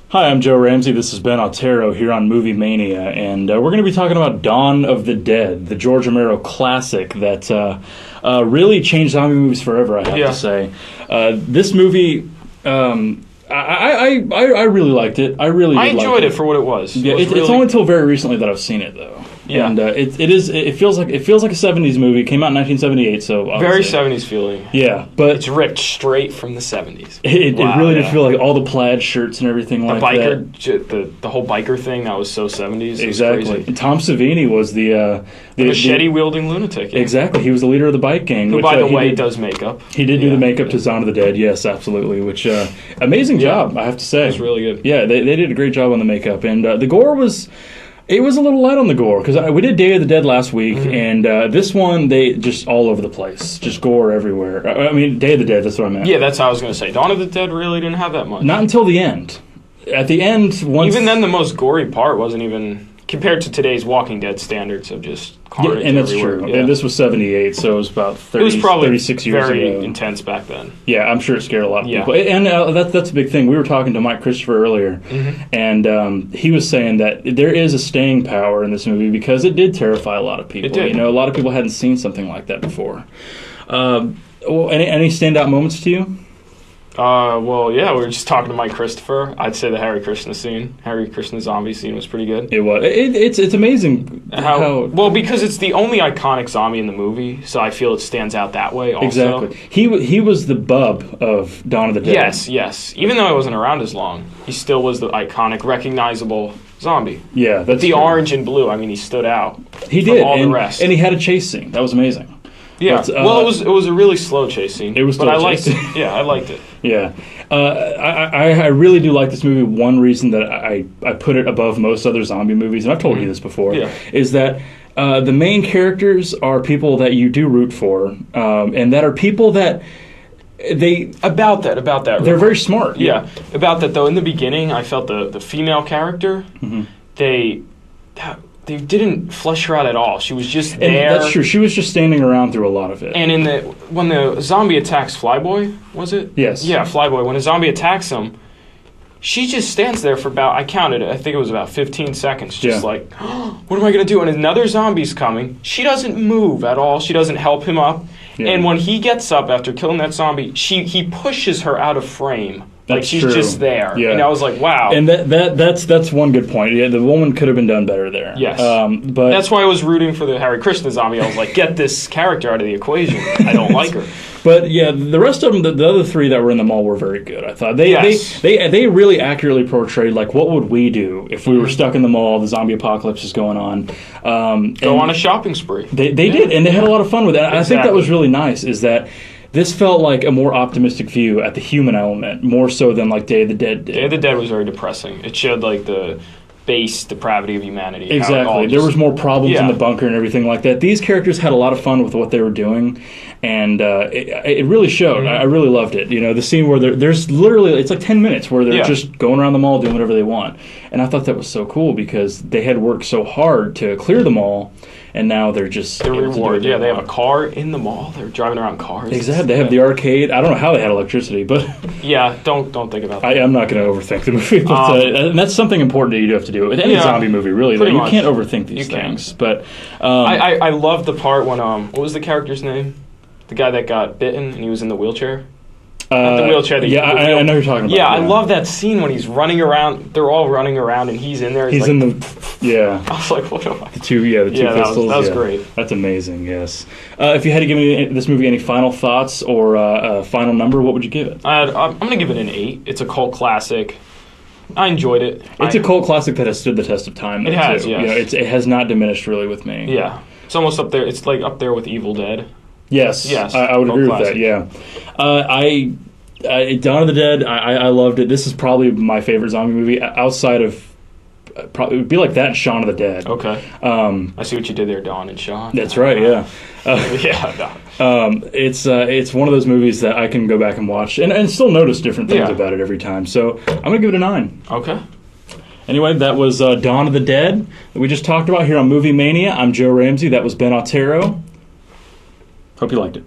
Hi, I'm Joe Ramsey. This is Ben Otero here on Movie Mania, and we're going to be talking about Dawn of the Dead, the George Romero classic that really changed zombie movies forever, I have to say. This movie, I really liked it. I enjoyed it for what it was. Yeah, it's only until very recently that I've seen it, though. Yeah, and it feels like a '70s movie. It came out in 1978, so very '70s feeling. Yeah, but it's ripped straight from the '70s. It really did feel like all the plaid shirts and everything like that. The whole biker thing that was so '70s. Exactly. And Tom Savini was the machete wielding lunatic. Yeah. Exactly. He was the leader of the bike gang. Who, by the way, does makeup. He did do the makeup to Dawn of the Dead. Yes, absolutely. Which amazing job, I have to say. It was really good. Yeah, they did a great job on the makeup, and the gore was. It was a little light on the gore, because we did Day of the Dead last week, and this one, they just all over the place. Just gore everywhere. I mean, Day of the Dead, that's what I meant. Yeah, that's how I was going to say. Dawn of the Dead really didn't have that much. Not until the end. At the end, once... Even then, the most gory part wasn't even... Compared to today's Walking Dead standards of just carnage and that's everywhere. true. Yeah. And this was 78, so it was about 30, it was probably 36 years ago. very intense back then. Yeah, I'm sure it scared a lot of people. And that's a big thing. We were talking to Mike Christopher earlier, and he was saying that there is a staying power in this movie because it did terrify a lot of people. It did. You know, a lot of people hadn't seen something like that before. Any standout moments to you? Well, yeah, we were just talking to Mike Christopher. I'd say the Harry Krishna zombie scene was pretty good. It was. It's amazing how... Well, because it's the only iconic zombie in the movie, so I feel it stands out that way also. Exactly. He was the bub of Dawn of the Dead. Yes. Even though he wasn't around as long, he still was the iconic, recognizable zombie. Yeah, that's the true. Orange and blue, I mean, he stood out He from did. all the rest. And he had a chase scene. That was amazing. Yeah, but, it was a really slow chase scene. It was still but I liked it. Yeah, I liked it. Yeah. I really do like this movie. One reason that I put it above most other zombie movies, and I've told you this before, is that the main characters are people that you do root for, and that are people that About that. They're very smart. Yeah. About that, though, in the beginning, I felt the female character, they didn't flesh her out at all. She was just there. And that's true. She was just standing around through a lot of it. And when the zombie attacks Flyboy, was it? Yes. Yeah, Flyboy. When a zombie attacks him, she just stands there for about, I counted it, I think it was about 15 seconds, just like, oh, what am I going to do? And another zombie's coming. She doesn't move at all. She doesn't help him up. Yeah. And when he gets up after killing that zombie, he pushes her out of frame. Like she's just there, and I was like, "Wow!" And that's one good point. Yeah, the woman could have been done better there. Yes, but that's why I was rooting for the Harry Krishna zombie. I was like, "Get this character out of the equation." I don't like her. But yeah, the rest of them, the other three that were in the mall were very good. I thought they really accurately portrayed like what would we do if we were stuck in the mall, the zombie apocalypse is going on. Go on a shopping spree. They did, and they had a lot of fun with it. Exactly. I think that was really nice. Is that. This felt like a more optimistic view at the human element, more so than like Day of the Dead did. Day of the Dead was very depressing. It showed like the base depravity of humanity. Exactly. There was more problems in the bunker and everything like that. These characters had a lot of fun with what they were doing, and it really showed. I really loved it. You know, the scene where there's literally, it's like 10 minutes where they're just going around the mall doing whatever they want. And I thought that was so cool because they had worked so hard to clear the mall, and now they're just... The reward, they have a car in the mall. They're driving around cars. Exactly. They have the arcade. I don't know how they had electricity, but... Yeah, don't think about that. I'm not going to overthink the movie, but and that's something important that you do have to do with any zombie movie, really. You can't overthink these things. But I love the part when... what was the character's name? The guy that got bitten and he was in the wheelchair? Not the wheelchair. I know you're talking about. Yeah, I love that scene when he's running around. They're all running around, and he's in there. He's like, in the. Yeah. I was like, what am I? The two pistols. That was great. That's amazing. Yes. If you had to give this movie any final thoughts or a final number, what would you give it? I'm going to give it an 8. It's a cult classic. I enjoyed it. It's a cult classic that has stood the test of time. Though, it has. too. Yes. You know, it has not diminished really with me. Yeah. It's almost up there. It's like up there with Evil Dead. Yes. I would agree with that. Yeah. Dawn of the Dead, I loved it. This is probably my favorite zombie movie outside of probably it would be like that and Shaun of the Dead. Okay. I see what you did there, Dawn and Shaun. That's right. Yeah. It's one of those movies that I can go back and watch and still notice different things about it every time. So I'm gonna give it a 9. Okay. Anyway, that was Dawn of the Dead that we just talked about here on Movie Mania. I'm Joe Ramsey. That was Ben Otero. Hope you liked it.